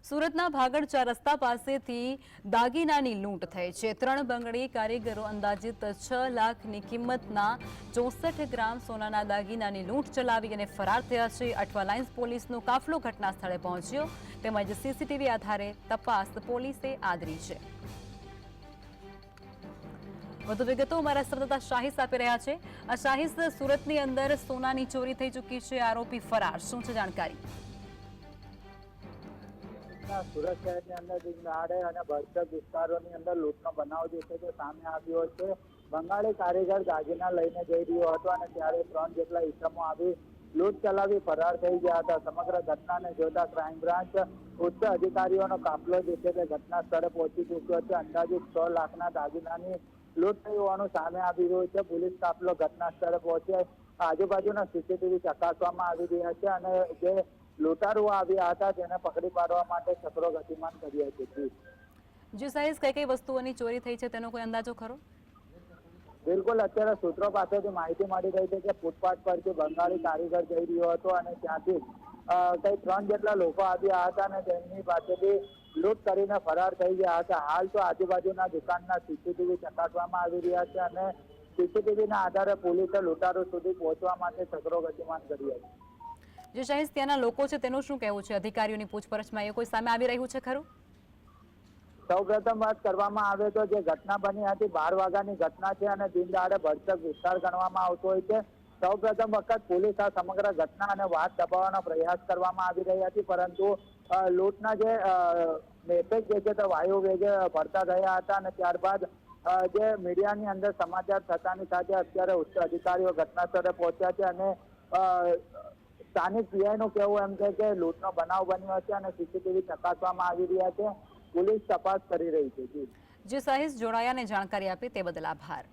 સુરતના ભાગળ 4 રસ્તા પાસેથી દાગીનાની લૂંટ થઈ છે। 3 બંગડી કારીગરો અંદાજિત 6 લાખની કિંમતના 64 ગ્રામ સોનાના દાગીનાની લૂંટ ચલાવી અને ફરાર થયા છે। અઠવા લાઇન્સ પોલીસનો કાફલો ઘટના સ્થળે પહોંચ્યો તેમજ સીસીટીવી આધારે તપાસ પોલીસે આદરી છે। વધુ વિગતો અમારા સંવાદદાતા શાહિસ આપી રહ્યા છે। આ શાહિસ, સુરતની અંદર સોનાની ચોરી થઈ ચૂકી છે, આરોપી ફરાર, શું છે જાણકારી? સુરત શહેરની અંદર દિનદહાડે અને ભરચક વિસ્તારોની અંદર લૂંટનો બનાવ જે છે તે સામે આવ્યો છે। બંગાળી કારીગર દાગીના લઈને જઈ રહ્યો હતો અને ત્યારે 3 જેટલા ઈસમો આવી લૂંટ ચલાવી ફરાર થઈ ગયા હતા। સમગ્ર ઘટનાને જોતા ક્રાઇમ બ્રાન્ચ ઉચ્ચ અધિકારીઓનો કાફલો જે છે તે ઘટના સ્થળે પહોંચી ચૂક્યો છે। અંદાજિત 6 લાખના દાગીનાની લૂંટ થઈ હોવાનું સામે આવી રહ્યું છે। પોલીસ કાફલો ઘટના સ્થળે પહોંચે આજુબાજુના સીસીટીવી ચકાસવામાં આવી રહ્યા છે અને જે લૂંટારુઓ આવ્યા હતા તેને પકડી પાડવા માટે ચક્રો ગતિમાન કર્યા છે। જી સાહેબ, કઈ વસ્તુઓની ચોરી થઈ છે તેનો કોઈ અંદાજો ખરો? બિલકુલ, અત્યારે સૂત્રો પાસેથી માહિતી મળી રહી છે કે ફૂટપાથ પરથી બંગાળી કારીગર જઈ રહ્યો હતો અને ત્યાંથી કઈ 3 જેટલા લોકો આવ્યા હતા અને તેમની પાસેથી લૂંટ કરીને ફરાર થઈ ગયા હતા। હાલ તો આજુબાજુના દુકાનના સીસીટીવી ચકાસવામાં આવી રહ્યા છે અને સીસીટીવીના આધારે પોલીસે લૂંટારો સુધી પહોંચવા માટે ચક્રો ગતિમાન કર્યા છે। જે શાહિદ, ત્યાંના લોકો છે તેનું શું કહેવું છે? અધિકારીઓની પૂછપરછમાં એ કોઈ સામે આવી રહ્યું છે ખરું? સૌપ્રથમ વાત કરવામાં આવે તો જે ઘટના બની હતી 12 વાગ્યાની ઘટના છે અને દિનદહાડે ભરચક વિસ્તાર ગણવામાં આવતો હોય છે। સૌપ્રથમ વખત પોલીસ આ સમગ્ર ઘટના અને વાત દબાવવાનો પ્રયાસ કરવામાં આવી રહી હતી, પરંતુ લૂંટના જે મેસેજ જે છે તે વાયુ વેગે ભરતા ગયા હતા અને ત્યારબાદ જે મીડિયાની અંદર સમાચાર થતાની સાથે અત્યારે ઉચ્ચ અધિકારીઓ ઘટના સ્થળે પહોંચ્યા છે અને સ્થાનિક પીઆઈનું કહેવું એમ છે કે લૂંટનો બનાવ બન્યો છે અને સીસીટીવી ચકાસવામાં આવી રહ્યા છે। પોલીસ તપાસ કરી રહી છે। જે સાહિસ, જોડાયાને જાણકારી આપી તે બદલ આભાર।